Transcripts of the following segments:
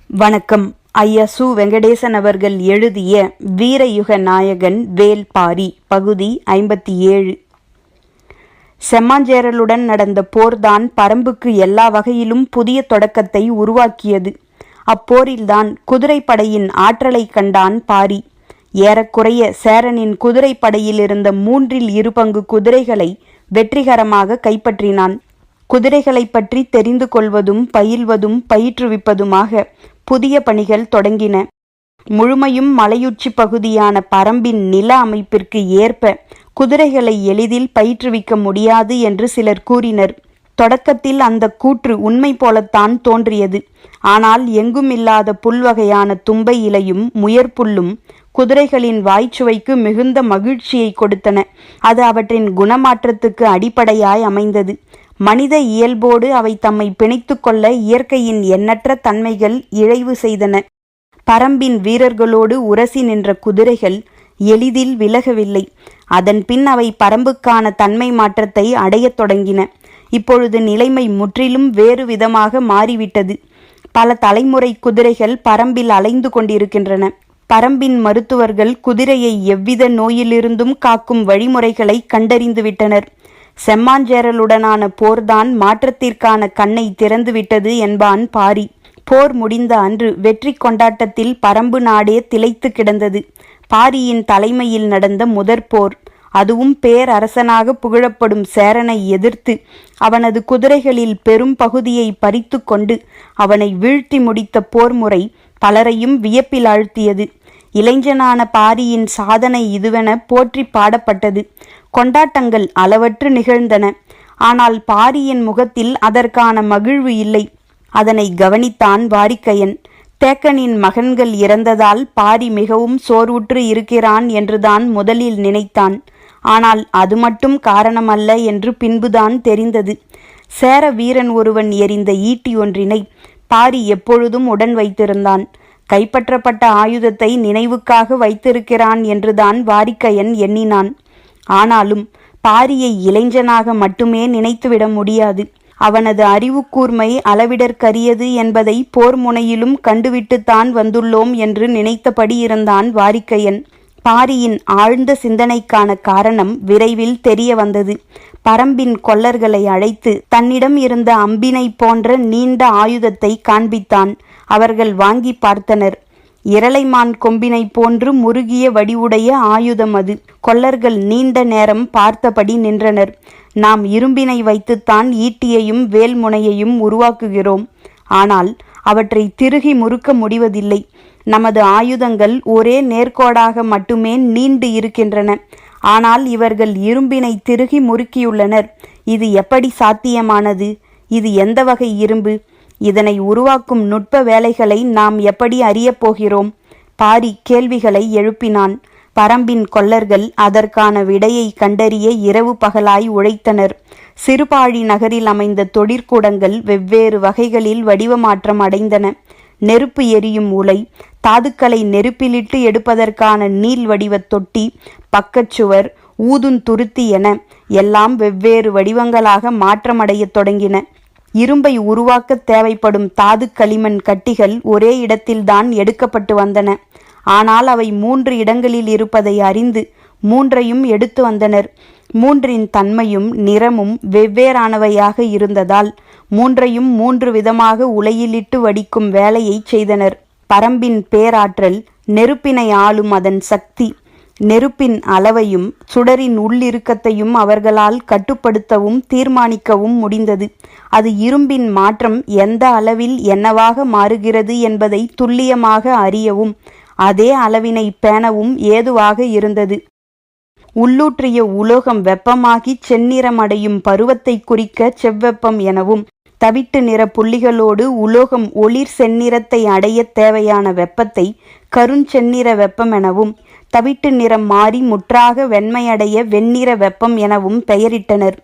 வணக்கம். ஐயா சு. வெங்கடேசன் அவர்கள் எழுதிய வீரயுக நாயகன் வேல்பாரி பகுதி 57. செம்மாஞ்சேரலுடன் நடந்த போர்தான் பரம்புக்கு எல்லா வகையிலும் புதிய தொடக்கத்தை உருவாக்கியது. அப்போரில்தான் குதிரைப்படையின் ஆற்றலை கண்டான் பாரி. ஏறக்குறைய சேரனின் குதிரைப்படையில் இருந்த 2/3 பங்கு குதிரைகளை வெற்றிகரமாக கைப்பற்றினான். குதிரைகளை பற்றி தெரிந்து கொள்வதும் பயில்வதும் பயிற்றுவிப்பதுமாக புதிய பணிகள் தொடங்கின. முழுமையும் மலையுச்சி பகுதியான பரம்பின் நில அமைப்பிற்கு ஏற்ப குதிரைகளை எளிதில் பயிற்றுவிக்க முடியாது என்று சிலர் கூறினர். தொடக்கத்தில் அந்த கூற்று உண்மை போலத்தான் தோன்றியது. ஆனால் எங்குமில்லாத புல்வகையான தும்பை இலையும் முயற்புல்லும் குதிரைகளின் வாய்ச்சுவைக்கு மிகுந்த மகிழ்ச்சியை கொடுத்தன. அது அவற்றின் குணமாற்றத்துக்கு அடிப்படையாய் அமைந்தது. மனித இயல்போடு அவை தம்மை பிணைத்து கொள்ள இயற்கையின் எண்ணற்ற தன்மைகள் இழைவு செய்தன. பரம்பின் வீரர்களோடு உரசி நின்ற குதிரைகள் எளிதில் விலகவில்லை. அதன் பின் அவை பரம்புக்கான தன்மை மாற்றத்தை அடையத் தொடங்கின. இப்பொழுது நிலைமை முற்றிலும் வேறு விதமாக மாறிவிட்டது. பல தலைமுறை குதிரைகள் பரம்பில் அலைந்து கொண்டிருக்கின்றன. பரம்பின் மருத்துவர்கள் குதிரையை எவ்வித நோயிலிருந்தும் காக்கும் வழிமுறைகளை கண்டறிந்துவிட்டனர். செம்மாஞ்சேரலுடனான போர்தான் மாற்றத்திற்கான கண்ணை திறந்துவிட்டது என்பான் பாரி. போர் முடிந்த அன்று வெற்றி கொண்டாட்டத்தில் பரம்பு நாடே திளைத்து கிடந்தது. பாரியின் தலைமையில் நடந்த முதற் போர், அதுவும் பேரரசனாக புகழப்படும் சேரனை எதிர்த்து அவனது குதிரைகளில் பெரும் பகுதியை பறித்து கொண்டு அவனை வீழ்த்தி முடித்த போர்முறை பலரையும் வியப்பில் ஆழ்த்தியது. இளைஞனான பாரியின் சாதனை இதுவென போற்றி பாடப்பட்டது. கொண்டாட்டங்கள் அளவற்று நிகழ்ந்தன. ஆனால் பாரியின் முகத்தில் அதற்கான மகிழ்வு இல்லை. அதனை கவனித்தான் வாரிக்கையன். தேக்கனின் மகன்கள் இறந்ததால் பாரி மிகவும் சோர்வுற்று இருக்கிறான் என்றுதான் முதலில் நினைத்தான். ஆனால் அது மட்டும் காரணமல்ல என்று பின்புதான் தெரிந்தது. சேர வீரன் ஒருவன் எறிந்த ஈட்டி ஒன்றினை பாரி எப்பொழுதும் உடன் வைத்திருந்தான். கைப்பற்றப்பட்ட ஆயுதத்தை நினைவுக்காக வைத்திருக்கிறான் என்றுதான் வாரிக்கையன் எண்ணினான். ஆனாலும் பாரியை இளைஞனாக மட்டுமே நினைத்துவிட முடியாது. அவனது அறிவு கூர்மை அளவிடற்கரியது என்பதை போர் முனையிலும் கண்டுவிட்டுத்தான் வந்துள்ளோம் என்று நினைத்தபடி இருந்தான் வாரிக்கையன். பாரியின் ஆழ்ந்த சிந்தனைக்கான காரணம் விரைவில் தெரிய வந்தது. பரம்பின் கொல்லர்களை அழைத்து தன்னிடம் இருந்த அம்பினை போன்ற நீண்ட ஆயுதத்தை காண்பித்தான். அவர்கள் வாங்கி பார்த்தனர். இரளைமான் கொம்பினை போன்று முறுகிய வடிவுடைய ஆயுதம் அது. கொல்லர்கள் நீண்ட நேரம் பார்த்தபடி நின்றனர். நாம் இரும்பினை வைத்துத்தான் ஈட்டியையும் வேல்முனையையும் உருவாக்குகிறோம். ஆனால் அவற்றை திருகி முறுக்க முடிவதில்லை. நமது ஆயுதங்கள் ஒரே நேர்கோடாக மட்டுமே நீண்டு இருக்கின்றன. ஆனால் இவர்கள் இரும்பினை திருகி முறுக்கியுள்ளனர். இது எப்படி சாத்தியமானது? இது எந்த வகை இரும்பு? இதனை உருவாக்கும் நுட்ப வேலைகளை நாம் எப்படி அறியப் போகிறோம்? பாரி கேள்விகளை எழுப்பினான். பரம்பின் கொல்லர்கள் அதற்கான விடையை கண்டறிய இரவு பகலாய் உழைத்தனர். சிறுபாழி நகரில் அமைந்த தொழிற்கூடங்கள் வெவ்வேறு வகைகளில் வடிவமாற்றம் அடைந்தன. நெருப்பு எரியும் உலை, தாதுக்களை நெருப்பிலிட்டு எடுப்பதற்கான நீள் வடிவ தொட்டி, பக்கச்சுவர், ஊதுந்துருத்தி என எல்லாம் வெவ்வேறு வடிவங்களாக மாற்றமடையத் தொடங்கின. இரும்பை உருவாக்க தேவைப்படும் தாது களிமண் கட்டிகள் ஒரே இடத்தில்தான் எடுக்கப்பட்டு வந்தன. ஆனால் அவை 3 இடங்களில் இருப்பதை அறிந்து 3ஐயும் எடுத்து வந்தனர். 3இன் தன்மையும் நிறமும் வெவ்வேறானவையாக இருந்ததால் 3ஐயும் 3 விதமாக உலையிலிட்டு வடிக்கும் வேலையை செய்தனர். பரம்பின் பேராற்றல், நெருப்பினை ஆளும் அதன் சக்தி, நெருப்பின் அளவையும் சுடரின் உள்ளிருக்கத்தையும் அவர்களால் கட்டுப்படுத்தவும் தீர்மானிக்கவும் முடிந்தது. அது இரும்பின் மாற்றம் எந்த அளவில் என்னவாக மாறுகிறது என்பதை துல்லியமாக அறியவும் அதே அளவினை பேணவும் ஏதுவாக இருந்தது. உள்ளூற்றிய உலோகம் வெப்பமாகி செந்நிறமடையும் பருவத்தை குறிக்க செவ்வெப்பம் எனவும், தவிட்டு நிற புள்ளிகளோடு உலோகம் ஒளிர் செந்நிறத்தை அடைய தேவையான வெப்பத்தை கருஞ்செந்நிற வெப்பம் எனவும், தவிட்டு நிறம் மாறி முற்றாக வெண்மையடைய வெண்ணிற வெப்பம் எனவும் பெயரிட்டனர்.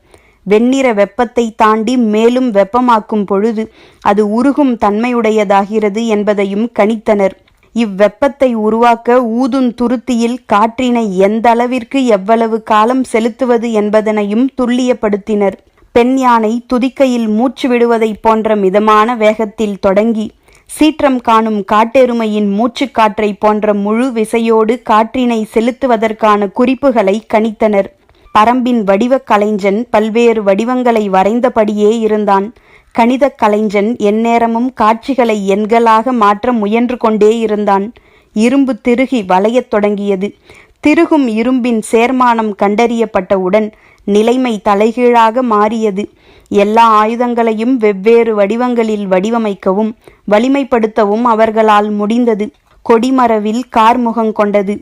வெண்ணிற வெப்பத்தை தாண்டி மேலும் வெப்பமாக்கும் பொழுது அது உருகும் தன்மையுடையதாகிறது என்பதையும் கணித்தனர். இவ்வெப்பத்தை உருவாக்க ஊதுந்துருத்தியில் காற்றினை எந்த அளவிற்கு எவ்வளவு காலம் செலுத்துவது என்பதனையும் துல்லியப்படுத்தினர். பெண் யானை துதிக்கையில் மூச்சு விடுவதை போன்ற மிதமான வேகத்தில் தொடங்கி சீற்றம் காணும் காட்டெருமையின் மூச்சுக்காற்றை போன்ற முழு விசையோடு காற்றினை செலுத்துவதற்கான குறிப்புகளை கணித்தனர். பரம்பின் வடிவக் கலைஞன் பல்வேறு வடிவங்களை வரைந்தபடியே இருந்தான். கணிதக் கலைஞன் எந்நேரமும் காட்சிகளை எண்களாக மாற்ற முயன்று கொண்டே இருந்தான். இரும்பு திருகி வளையத் தொடங்கியது. திருகும் இரும்பின் சேர்மானம் கண்டறியப்பட்டவுடன் நிலைமை தலைகீழாக மாறியது. எல்லா ஆயுதங்களையும் வெவ்வேறு வடிவங்களில் வடிவமைக்கவும் வலிமைப்படுத்தவும் அவர்களால் முடிந்தது. கொடிமரவில் கார்முகம் கொண்டது.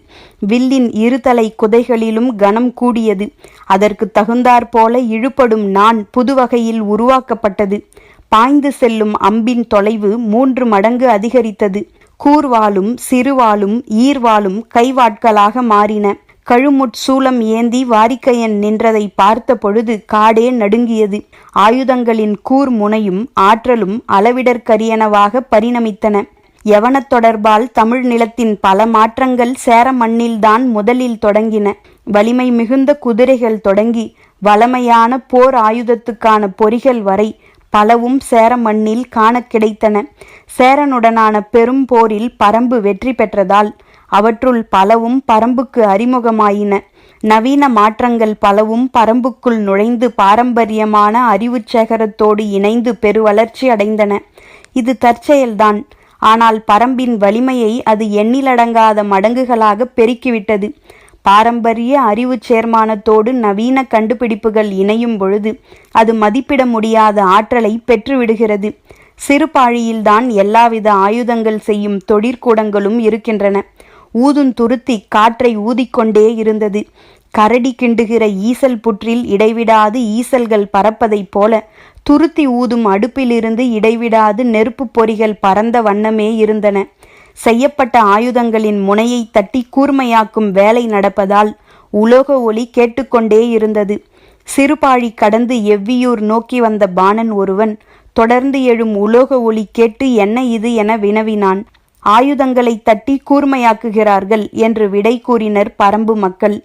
வில்லின் இருதலை குதைகளிலும் கனம் கூடியது. அதற்கு தகுந்தாற்போல இழுபடும் நாண் புதுவகையில் உருவாக்கப்பட்டது. பாய்ந்து செல்லும் அம்பின் தொலைவு 3 மடங்கு அதிகரித்தது. கூர்வாளும் சிறுவாளும் ஈர்வாளும் கைவாட்களாக மாறின. கழுமுட்சூலம் ஏந்தி வாரிக்கையன் நின்றதை பார்த்த பொழுது காடே நடுங்கியது. ஆயுதங்களின் கூர் முனையும் ஆற்றலும் அளவிடற்கரியனவாக பரிணமித்தன. யவனத் தொடர்பால் தமிழ் நிலத்தின் பல மாற்றங்கள் சேர மண்ணில்தான் முதலில் தொடங்கின. வலிமை மிகுந்த குதிரைகள் தொடங்கி வளமையான போர் ஆயுதத்துக்கான பொறிகள் வரை பலவும் சேர மண்ணில் காண கிடைத்தன. சேரனுடனான பெரும் போரில் பரம்பு வெற்றி பெற்றதால் அவற்றுள் பலவும் பரம்புக்கு அறிமுகமாயின. நவீன மாற்றங்கள் பலவும் பரம்புக்குள் நுழைந்து பாரம்பரியமான அறிவுச் சேகரத்தோடு இணைந்து பெருவளர்ச்சி அடைந்தன. இது தற்செயல்தான். ஆனால் பரம்பின் வலிமையை அது எண்ணிலடங்காத மடங்குகளாக பெருக்கிவிட்டது. பாரம்பரிய அறிவு சேர்மானத்தோடு நவீன கண்டுபிடிப்புகள் இணையும் பொழுது அது மதிப்பிட முடியாத ஆற்றலை பெற்றுவிடுகிறது. சிறுபாழியில்தான் எல்லாவித ஆயுதங்கள் செய்யும் தொழிற்கூடங்களும் இருக்கின்றன. ஊதுந்துருத்தி காற்றை ஊதிக்கொண்டே இருந்தது. கரடி கிண்டுகிற ஈசல் புற்றில் இடைவிடாது ஈசல்கள் பறப்பதைப் போல துருத்தி ஊதும் அடுப்பிலிருந்து இடைவிடாது நெருப்பு பொறிகள் பறந்த வண்ணமே இருந்தன. செய்யப்பட்ட ஆயுதங்களின் முனையை தட்டி கூர்மையாக்கும் வேலை நடப்பதால் உலோக ஒலி கேட்டுக்கொண்டே இருந்தது. சிறுபாழி கடந்து எவ்வியூர் நோக்கி வந்த பாணன் ஒருவன் தொடர்ந்து எழும் உலோக ஒலி கேட்டு என்ன இது என வினவினான். ஆயுதங்களை தட்டி கூர்மையாக்குகிறார்கள் என்று விடை கூறினர் பரம்பு மக்கள்.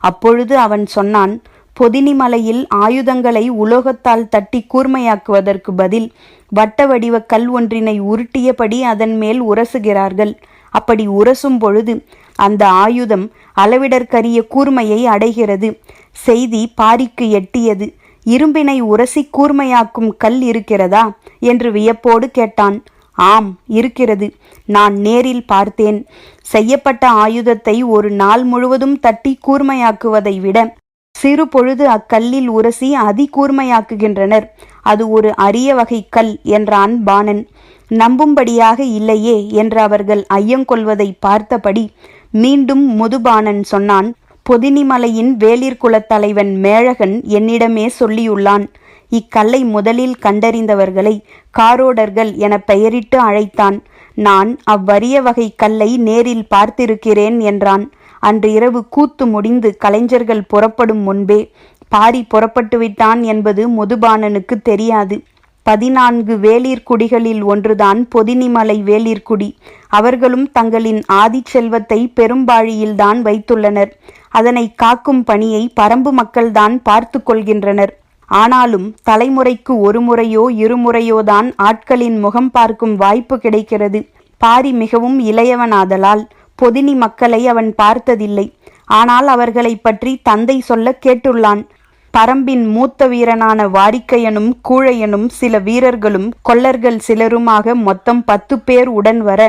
அப்பொழுது அவன் சொன்னான், பொதினிமலையில் ஆயுதங்களை உலோகத்தால் தட்டி கூர்மையாக்குவதற்கு பதில் வட்ட வடிவ கல் ஒன்றினை உருட்டியபடி அதன் மேல் உரசுகிறார்கள். அப்படி உரசும் பொழுது அந்த ஆயுதம் அளவிடற்கரிய கூர்மையை அடைகிறது. செய்தி பாரிக்கு எட்டியது. இரும்பினை உரசி கூர்மையாக்கும் கல் இருக்கிறதா என்று வியப்போடு கேட்டான். ஆம், இருக்கிறது. நான் நேரில் பார்த்தேன். செய்யப்பட்ட ஆயுதத்தை ஒரு நாள் முழுவதும் தட்டி கூர்மையாக்குவதை விட சிறு பொழுது அக்கல்லில் உரசி அதிகூர்மையாக்குகின்றனர். அது ஒரு அரிய வகை கல் என்றான் பாணன். நம்பும்படியாக இல்லையே என்று அவர்கள் ஐயங்கொள்வதை பார்த்தபடி மீண்டும் முதுபாணன் சொன்னான், பொதினிமலையின் வேளிர் குலத் தலைவன் மேழகன் என்னிடமே சொல்லியுள்ளான். இக்கல்லை முதலில் கண்டறிந்தவர்களை காரோடர்கள் என பெயரிட்டு அழைத்தான். நான் அவ்வரிய வகை கல்லை நேரில் பார்த்திருக்கிறேன் என்றான். அன்று இரவு கூத்து முடிந்து கலைஞர்கள் புறப்படும் முன்பே பாரி புறப்பட்டு விட்டான் என்பது முதுபாணனுக்கு தெரியாது. 14 வேளிர்குடிகளில் ஒன்றுதான் பொதினிமலை வேளிர்குடி. அவர்களும் தங்களின் ஆதி செல்வத்தை பெரும்பாழியில்தான் வைத்துள்ளனர். அதனை காக்கும் பணியை பரம்பு மக்கள்தான் பார்த்து கொள்கின்றனர். ஆனாலும் தலைமுறைக்கு ஒரு முறையோ இருமுறையோதான் ஆட்களின் முகம் பார்க்கும் வாய்ப்பு கிடைக்கிறது. பாரி மிகவும் இளையவனாதலால் பொதினி மக்களை அவன் பார்த்ததில்லை. ஆனால் அவர்களை பற்றி தந்தை சொல்ல கேட்டுள்ளான். பரம்பின் மூத்த வீரனான வாரிக்கையனும் கூழையனும் சில வீரர்களும் கொல்லர்கள் சிலருமாக மொத்தம் 10 பேர் உடன் வர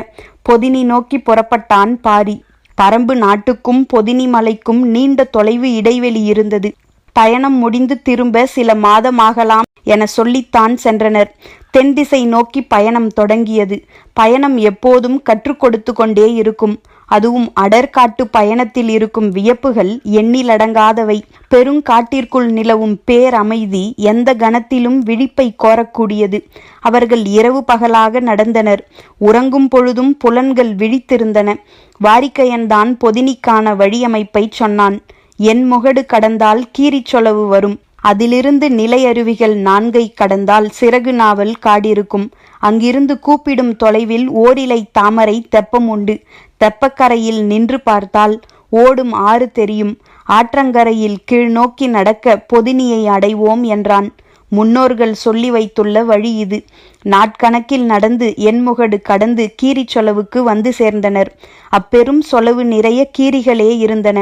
பொதினி நோக்கி புறப்பட்டான் பாரி. பரம்பு நாட்டுக்கும் பொதினி மலைக்கும் நீண்ட தொலைவு இடைவெளி இருந்தது. பயணம் முடிந்து திரும்ப சில மாதமாகலாம் என சொல்லித்தான் சென்றனர். தென் திசை நோக்கி பயணம் தொடங்கியது. பயணம் எப்போதும் கற்றுக் கொடுத்து கொண்டே இருக்கும். அதுவும் அடற்காட்டு பயணத்தில் இருக்கும் வியப்புகள் எண்ணிலடங்காதவை. பெருங்காட்டிற்குள் நிலவும் பேரமைதி எந்த கணத்திலும் விழிப்பை கோரக்கூடியது. அவர்கள் இரவு பகலாக நடந்தனர். உறங்கும் பொழுதும் புலன்கள் விழித்திருந்தன. வாரிக்கையன்தான் பொதினிக்கான வழியமைப்பை சொன்னான். என் முகடு கடந்தால் கீரிச்சொலவு வரும். அதிலிருந்து நிலையருவிகள் 4 கடந்தால் சிறகு நாவல் காடிருக்கும். அங்கிருந்து கூப்பிடும் தொலைவில் ஓரிலை தாமரை தெப்பம் உண்டு. தெப்பக்கரையில் நின்று பார்த்தால் ஓடும் ஆறு தெரியும். ஆற்றங்கரையில் கீழ் நோக்கி நடக்க பொதினியை அடைவோம் என்றான். முன்னோர்கள் சொல்லி வைத்துள்ள வழி இது. நாட்கணக்கில் நடந்து எண்முகடு கடந்து கீரிச் சொலவுக்கு வந்து சேர்ந்தனர். அப்பெரும் சொலவு நிறைய கீரிகளே இருந்தன.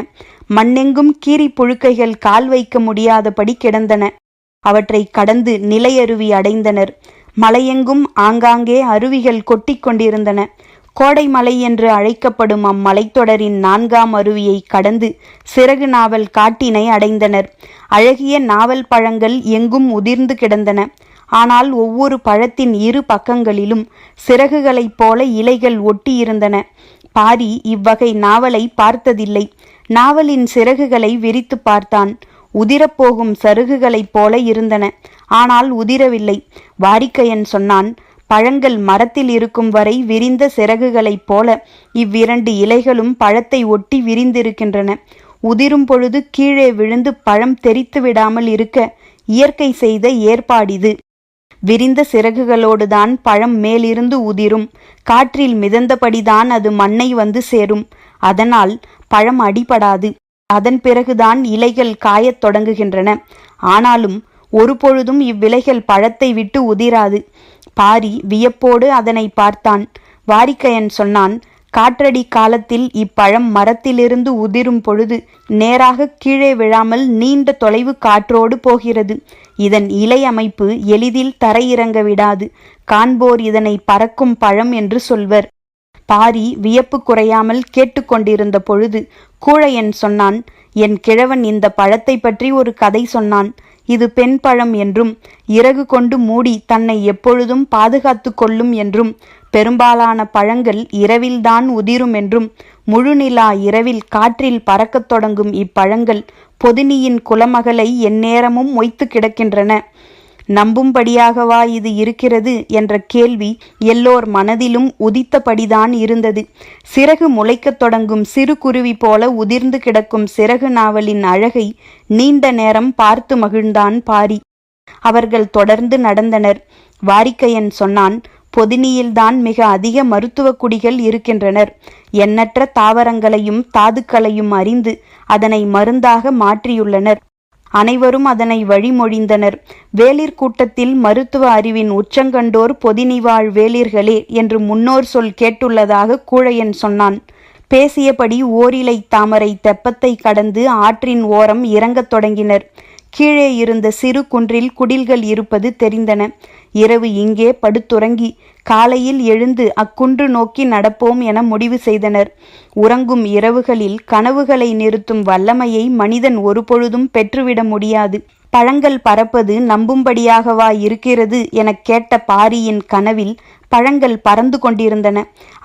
மண்ணெங்கும் கீரி புழுக்கைகள் கால் வைக்க முடியாதபடி கிடந்தன. அவற்றை கடந்து நிலையருவி அடைந்தனர். மலையெங்கும் ஆங்காங்கே அருவிகள் கொட்டி கொண்டிருந்தன. கோடை மலை என்று அழைக்கப்படும் அம்மலைத்தொடரின் 4ஆம் அருவியை கடந்து சிறகு நாவல் காட்டினை அடைந்தனர். அழகிய நாவல் பழங்கள் எங்கும் உதிர்ந்து கிடந்தன. ஆனால் ஒவ்வொரு பழத்தின் இரு பக்கங்களிலும் சிறகுகளைப் போல இலைகள் ஒட்டியிருந்தன. பாரி இவ்வகை நாவலை பார்த்ததில்லை. நாவலின் சிறகுகளை விரித்து பார்த்தான். உதிரப்போகும் சருகுகளைப் போல இருந்தன. ஆனால் உதிரவில்லை. வாரிக்கையன் சொன்னான், பழங்கள் மரத்தில் இருக்கும் வரை விரிந்த சிறகுகளைப் போல இவ்விரண்டு இலைகளும் பழத்தை ஒட்டி விரிந்திருக்கின்றன. உதிரும் பொழுது கீழே விழுந்து பழம் தெரித்து விடாமல் இருக்க இயற்கை செய்த ஏற்பாடிது. விரிந்த சிறகுகளோடுதான் பழம் மேலிருந்து உதிரும். காற்றில் மிதந்தபடிதான் அது மண்ணை வந்து சேரும். அதனால் பழம் அடிபடாது. அதன் பிறகுதான் இலைகள் காயத் தொடங்குகின்றன. ஆனாலும் ஒரு பொழுதும் இவ்விலைகள் பழத்தை விட்டு உதிராது. பாரி வியப்போடு அதனை பார்த்தான். வாரிக்கையன் சொன்னான், காற்றடி காலத்தில் இப்பழம் மரத்திலிருந்து உதிரும் பொழுது நேராக கீழே விழாமல் நீண்ட தொலைவு காற்றோடு போகிறது. இதன் இலை அமைப்பு எளிதில் தரையிறங்க விடாது. காண்போர் இதனை பறக்கும் பழம் என்று சொல்வர். பாரி வியப்பு குறையாமல் கேட்டுக்கொண்டிருந்த பொழுது கூழையன் சொன்னான், என் கிழவன் இந்த பழத்தை பற்றி ஒரு கதை சொன்னான். இது பெண் பழம் என்றும் இறகு கொண்டு மூடி தன்னை எப்பொழுதும் பாதுகாத்து கொள்ளும் என்றும் பெரும்பாலான பழங்கள் இரவில்தான் உதிரும் என்றும் முழுநிலா இரவில் காற்றில் பறக்கத் தொடங்கும் இப்பழங்கள் பொதினியின் குலமகளை எந்நேரமும் மொய்த்து கிடக்கின்றன. நம்பும்படியாகவா இது இருக்கிறது என்ற கேள்வி எல்லோர் மனதிலும் உதித்தபடிதான் இருந்தது. சிறகு முளைக்கத் தொடங்கும் சிறு குருவி போல உதிர்ந்து கிடக்கும் சிறகு நாவலின் அழகை நீண்ட நேரம் பார்த்து மகிழ்ந்தான் பாரி. அவர்கள் தொடர்ந்து நடந்தனர். வாரிக்கையன் சொன்னான், பொதினியில்தான் மிக அதிக மருத்துவ குடிகள் இருக்கின்றனர். எண்ணற்ற தாவரங்களையும் தாதுக்களையும் அறிந்து அதனை மருந்தாக மாற்றியுள்ளனர். அனைவரும் அதனை வழிமொழிந்தனர். வேளிர் கூட்டத்தில் மருத்துவ அறிவின் உச்சங்கண்டோர் பொதினிவாழ் வேளிர்களே என்று முன்னோர் சொல் கேட்டுள்ளதாக கூழையன் சொன்னான். பேசியபடி ஓரிலை தாமரை தெப்பத்தை கடந்து ஆற்றின் ஓரம் இறங்கத் தொடங்கினர். கீழே இருந்த சிறு குன்றில் குடில்கள் இருப்பது தெரிந்தன. இரவு இங்கே படுத்துறங்கி காலையில் எழுந்து அக்குன்று நோக்கி நடப்போம் என முடிவு செய்தனர். உறங்கும் இரவுகளில் கனவுகளை நிறுத்தும் வல்லமையை மனிதன் ஒருபொழுதும் பெற்றுவிட முடியாது. பழங்கள் பறப்பது நம்பும்படியாகவா இருக்கிறது எனக் கேட்ட பாரியின் கனவில் பழங்கள் பறந்து கொண்டிருந்தன.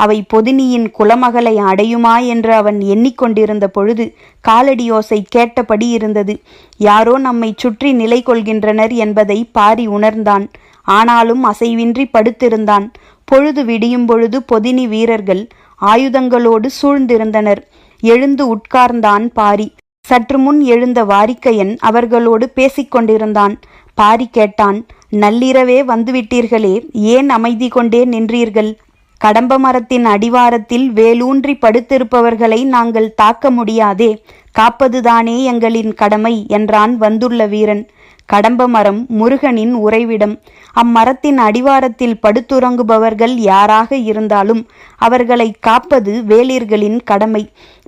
அவை பொதினியின் குலமகளை அடையுமா என்று அவன் எண்ணிக்கொண்டிருந்த பொழுது காலடியோசை கேட்டபடி இருந்தது. யாரோ நம்மை சுற்றி நிலை கொள்கின்றனர் என்பதை பாரி உணர்ந்தான். ஆனாலும் அசைவின்றி படுத்திருந்தான். பொழுது விடியும் பொழுது பொதினி வீரர்கள் ஆயுதங்களோடு சூழ்ந்திருந்தனர். எழுந்து உட்கார்ந்தான் பாரி. சற்று முன் எழுந்த வாரிக்கையன் அவர்களோடு பேசிக்கொண்டிருந்தான். பாரி கேட்டான், நள்ளிரவே வந்துவிட்டீர்களே, ஏன் அமைதி கொண்டே நின்றீர்கள்? கடம்ப மரத்தின் அடிவாரத்தில் வேலூன்றி படுத்திருப்பவர்களை நாங்கள் தாக்க முடியாதே, காப்பதுதானே எங்களின் கடமை என்றான் வந்துள்ள வீரன். கடம்ப மரம் முருகனின் உறைவிடம். அம்மரத்தின் அடிவாரத்தில் படுத்துறங்குபவர்கள் யாராக இருந்தாலும் அவர்களை காப்பது வேளிர்களின் கடமை.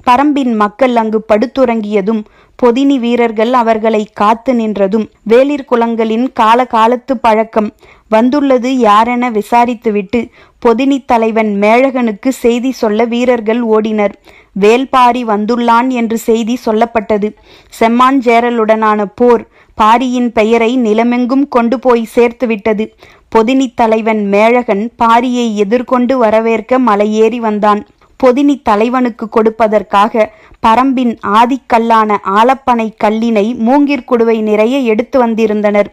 பரம்பின் மக்கள் அங்கு படுத்துறங்கியதும் பொதினி வீரர்கள் அவர்களை காத்து நின்றதும் வேளிர் குலங்களின் காலகாலத்து பழக்கம். வந்துள்ளது யாரென விசாரித்துவிட்டு பொதினி தலைவன் மேழகனுக்கு செய்தி சொல்ல வீரர்கள் ஓடினர். வேல்பாரி வந்துள்ளான் என்று செய்தி சொல்லப்பட்டது. செம்மாஞ்சேரலுடனான போர் பாரியின் பெயரை நிலமெங்கும் கொண்டு போய் சேர்த்துவிட்டது. பொதினி தலைவன் மேழகன் பாரியை எதிர்கொண்டு வரவேற்க மலையேறி வந்தான். பொதினி தலைவனுக்கு கொடுப்பதற்காக பரம்பின் ஆதிக்கல்லான ஆலப்பனை கல்லினை மூங்கிற்குடுவை நிறைய எடுத்து வந்திருந்தனர்.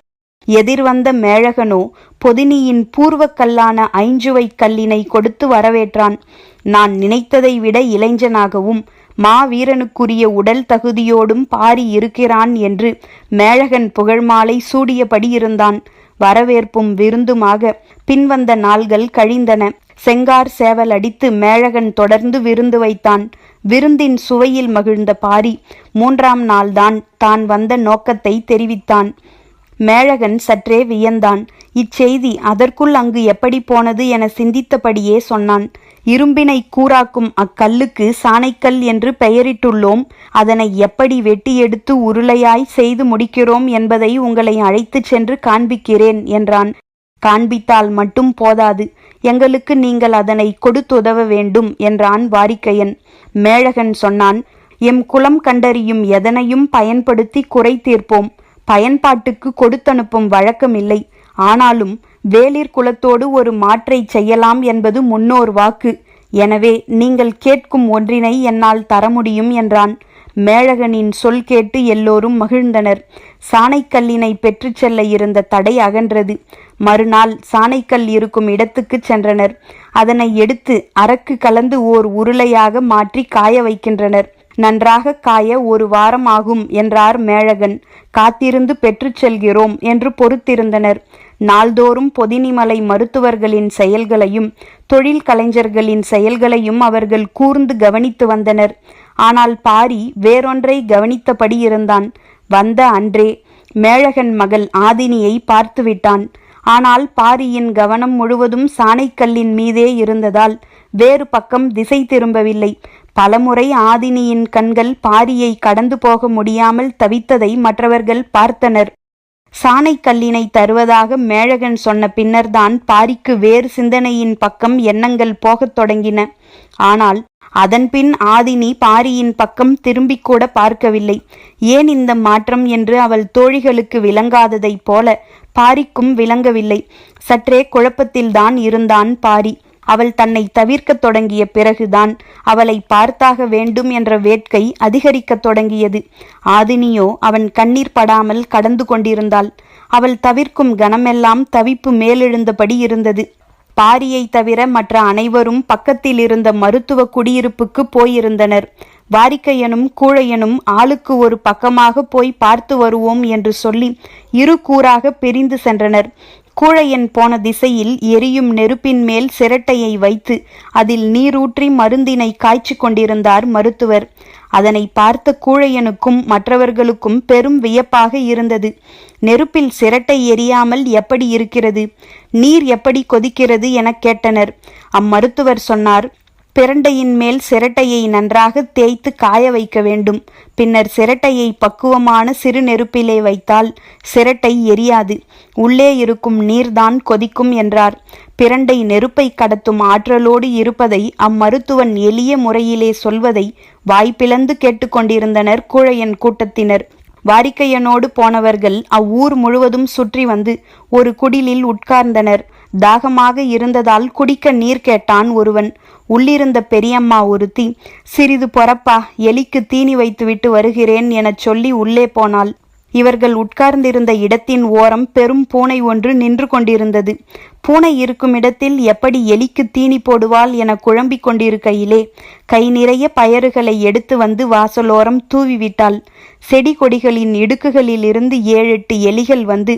எதிர்வந்த மேழகனோ பொதினியின் பூர்வக்கல்லான ஐஞ்சுவை கல்லினை கொடுத்து வரவேற்றான். நான் நினைத்ததை விட இளைஞனாகவும் மாவீரனுக்குரிய உடல் தகுதியோடும் பாரி இருக்கிறான் என்று மேழகன் புகழ்மாலை சூடியபடி இருந்தான். வரவேற்பும் விருந்துமாக பின்வந்த நாள்கள் கழிந்தன. செங்கார் சேவல் அடித்து மேழகன் தொடர்ந்து விருந்து வைத்தான். விருந்தின் சுவையில் மகிழ்ந்த பாரி 3ஆம் நாள்தான் தான் வந்த நோக்கத்தை தெரிவித்தான். மேழகன் சற்றே வியந்தான். இச்செய்தி அதற்குள் அங்கு எப்படி போனது என சிந்தித்தபடியே சொன்னான். இரும்பினை கூராக்கும் அக்கல்லுக்கு சாணைக்கல் என்று பெயரிட்டுள்ளோம். அதனை எப்படி வெட்டி எடுத்து உருளையாய் செய்து முடிக்கிறோம் என்பதை உங்களை அழைத்துச் சென்று காண்பிக்கிறேன் என்றான். காண்பித்தால் மட்டும் போதாது, எங்களுக்கு நீங்கள் அதனை கொடுத்துதவ வேண்டும் என்றான் வாரிக்கையன். மேழகன் சொன்னான், எம் குலம் கண்டறியும் எதனையும் பயன்படுத்தி குறை தீர்ப்போம். பயன்பாட்டுக்கு கொடுத்தனுப்பும் வழக்கமில்லை. ஆனாலும் வேளிர் குலத்தோடு ஒரு மாற்றை செய்யலாம் என்பது முன்னோர் வாக்கு. எனவே நீங்கள் கேட்கும் ஒன்றினை என்னால் தர முடியும் என்றான். மேழகனின் சொல் கேட்டு எல்லோரும் மகிழ்ந்தனர். சாணைக்கல்லினை பெற்று செல்ல இருந்த தடை அகன்றது. மறுநாள் சாணைக்கல் இருக்கும் இடத்துக்கு சென்றனர். அதனை எடுத்து அரக்கு கலந்து ஓர் உருளையாக மாற்றி காய வைக்கின்றனர். நன்றாக காய 1 வாரம் ஆகும் என்றார் மேழகன். காத்திருந்து பெற்று செல்கிறோம் என்று பொறுத்திருந்தனர். நாள்தோறும் பொதினிமலை மருத்துவர்களின் செயல்களையும் தொழில் கலைஞர்களின் செயல்களையும் அவர்கள் கூர்ந்து கவனித்து வந்தனர். ஆனால் பாரி வேறொன்றை கவனித்தபடி இருந்தான். வந்த அன்றே மேழகன் மகள் ஆதினியை பார்த்துவிட்டான். ஆனால் பாரியின் கவனம் முழுவதும் சாணைக்கல்லின் மீதே இருந்ததால் வேறு பக்கம் திசை திரும்பவில்லை. பலமுறை ஆதினியின் கண்கள் பாரியை கடந்து போக முடியாமல் தவித்ததை மற்றவர்கள் பார்த்தனர். சாணைக்கல்லினை தருவதாக மேழகன் சொன்ன பின்னர்தான் பாரிக்கு வேறு சிந்தனையின் பக்கம் எண்ணங்கள் போகத் தொடங்கின. ஆனால் அதன்பின் ஆதினி பாரியின் பக்கம் திரும்பிக் கூட பார்க்கவில்லை. ஏன் இந்த மாற்றம் என்று அவள் தோழிகளுக்கு விளங்காததைப் போல பாரிக்கும் விளங்கவில்லை. சற்றே குழப்பத்தில்தான் இருந்தான் பாரி. அவள் தன்னை தவிர்க்கத் தொடங்கிய பிறகுதான் அவளை பார்த்தாக வேண்டும் என்ற வேட்கை அதிகரிக்கத் தொடங்கியது. ஆதினியோ அவன் கண்ணீர் படாமல் கடந்து கொண்டிருந்தாள். அவள் தவிர்க்கும் கணமெல்லாம் தவிப்பு மேலெழுந்தபடி இருந்தது. பாரியை தவிர மற்ற அனைவரும் பக்கத்தில் இருந்த மருத்துவ குடியிருப்புக்கு போயிருந்தனர். வாரிக்கையனும் கூழையனும் ஆளுக்கு ஒரு பக்கமாக போய் பார்த்து வருவோம் என்று சொல்லி இரு கூறாக பிரிந்து சென்றனர். கூழையன் போன திசையில் எரியும் நெருப்பின் மேல் சிரட்டையை வைத்து அதில் நீரூற்றி மருந்தினை காய்ச்சி கொண்டிருந்தார் மருத்துவர். அதனை பார்த்த கூழையனுக்கும் மற்றவர்களுக்கும் பெரும் வியப்பாக இருந்தது. நெருப்பில் சிரட்டை எரியாமல் எப்படி இருக்கிறது, நீர் எப்படி கொதிக்கிறது என கேட்டனர். அம்மருத்துவர் சொன்னார், பிரண்டையின் மேல் சிரட்டையை நன்றாக தேய்த்து காய வைக்க வேண்டும். பின்னர் சிரட்டையை பக்குவமான சிறு நெருப்பிலே வைத்தால் சிரட்டை எரியாது, உள்ளே இருக்கும் நீர்தான் கொதிக்கும் என்றார். பிரண்டை நெருப்பை கடத்தும் ஆற்றலோடு இருப்பதை அம்மருத்துவன் எளிய முறையிலே சொல்வதை வாய்ப்பிளந்து கேட்டுக்கொண்டிருந்தனர் கூழையன் கூட்டத்தினர். வாரிக்கையனோடு போனவர்கள் அவ்வூர் முழுவதும் சுற்றி வந்து ஒரு குடிலில் உட்கார்ந்தனர். தாகமாக இருந்ததால் குடிக்க நீர் கேட்டான் ஒருவன். உள்ளிருந்த பெரியம்மா ஒருத்தி, சிறிது பொறப்பா, எலிக்கு தீனி வைத்துவிட்டு வருகிறேன் எனச் சொல்லி உள்ளே போனாள். இவர்கள் உட்கார்ந்திருந்த இடத்தின் ஓரம் பெரும் பூனை ஒன்று நின்று கொண்டிருந்தது. பூனை இருக்கும் இடத்தில் எப்படி எலிக்கு தீனி போடுவாள் என குழம்பிக் கொண்டிருக்கையிலே கை நிறைய பயறுகளை எடுத்து வந்து வாசலோரம் தூவிவிட்டாள். செடி கொடிகளின் இடுக்குகளில் இருந்து 7-8 எலிகள் வந்து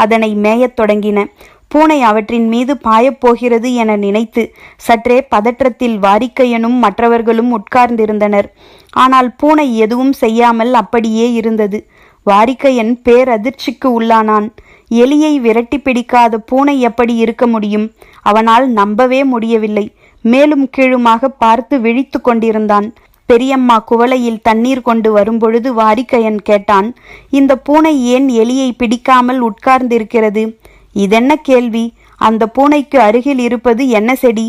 அதனை மேயத் தொடங்கின. பூனை அவற்றின் மீது பாயப்போகிறது என நினைத்து சற்றே பதற்றத்தில் வாரிக்கையனும் மற்றவர்களும் உட்கார்ந்திருந்தனர். ஆனால் பூனை எதுவும் செய்யாமல் அப்படியே இருந்தது. வாரிக்கையன் பேரதிர்ச்சிக்கு உள்ளானான். எலியை விரட்டி பிடிக்காத பூனை எப்படி இருக்க முடியும்? அவனால் நம்பவே முடியவில்லை. மேலும் கீழுமாக பார்த்து விழித்து கொண்டிருந்தான். பெரியம்மா குவளையில் தண்ணீர் கொண்டு வரும்பொழுது வாரிக்கையன் கேட்டான், இந்த பூனை ஏன் எலியை பிடிக்காமல் உட்கார்ந்திருக்கிறது? இதென்ன கேள்வி? அந்த பூனைக்கு அருகில் இருப்பது என்ன செடி?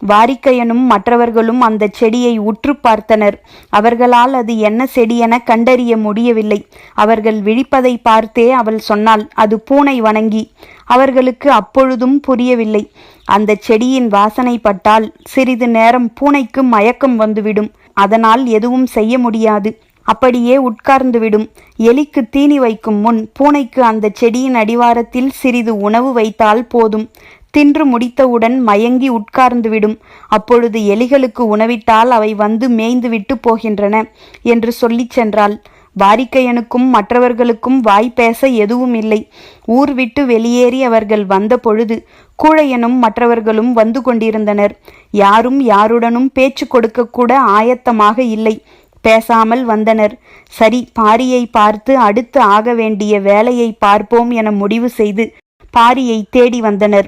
வாரிக்கையனும் மற்றவர்களும் அந்த செடியை உற்று பார்த்தனர். அவர்களால் அது என்ன செடி என கண்டறிய முடியவில்லை. அவர்கள் விழிப்பதை பார்த்தே அவள் சொன்னாள், அது பூனை வணங்கி. அவர்களுக்கு அப்பொழுதும் புரியவில்லை. அந்த செடியின் வாசனை பட்டால் சிறிது நேரம் பூனைக்கு மயக்கம் வந்துவிடும். அதனால் எதுவும் செய்ய முடியாது. அப்படியே உட்கார்ந்துவிடும். எலிக்கு தீனி வைக்கும் முன் பூனைக்கு அந்த செடியின் அடிவாரத்தில் சிறிது உணவு வைத்தால் போதும். தின்று முடித்தவுடன் மயங்கி உட்கார்ந்துவிடும். அப்பொழுது எலிகளுக்கு உணவிட்டால் அவை வந்து மேய்ந்துவிட்டு போகின்றன என்று சொல்லிச் சென்றாள். வாரிக்கையனுக்கும் மற்றவர்களுக்கும் வாய் பேச எதுவும் இல்லை. ஊர் விட்டு வெளியேறி அவர்கள் வந்த பொழுது கூழையனும் மற்றவர்களும் வந்து கொண்டிருந்தனர். யாரும் யாருடனும் பேச்சு கொடுக்க கூட ஆயத்தமாக இல்லை. பேசாமல் வந்தனர். சரி, பாரியை பார்த்து அடுத்து ஆக வேண்டிய வேலையை பார்ப்போம் என முடிவு செய்து பாரியை தேடி வந்தனர்.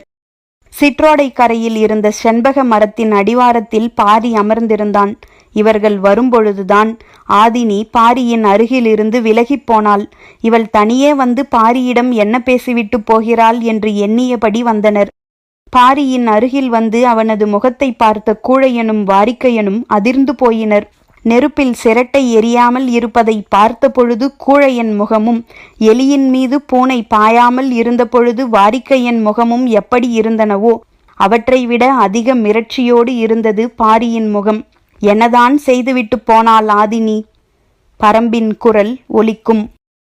சிற்றோடை கரையில் இருந்த செண்பக மரத்தின் அடிவாரத்தில் பாரி அமர்ந்திருந்தான். இவர்கள் வரும்பொழுதுதான் ஆதினி பாரியின் அருகிலிருந்து விலகிப் போனாள். இவள் தனியே வந்து பாரியிடம் என்ன பேசிவிட்டு போகிறாள் என்று எண்ணியபடி வந்தனர். பாரியின் அருகில் வந்து அவனது முகத்தை பார்த்த கூழையனும் வாரிக்கையனும் அதிர்ந்து போயினர். நெருப்பில் சிரட்டை எரியாமல் இருப்பதை பார்த்த பொழுது கூழையன் முகமும், எலியின் மீது பூனை பாயாமல் இருந்த பொழுது வாரிக்கையன் முகமும் எப்படி இருந்தனவோ அவற்றை விட அதிக மிரட்சியோடு இருந்தது பாரியின் முகம். என்னதான் செய்துவிட்டு போனாள் ஆதினி? பரம்பின் குரல் ஒலிக்கும்.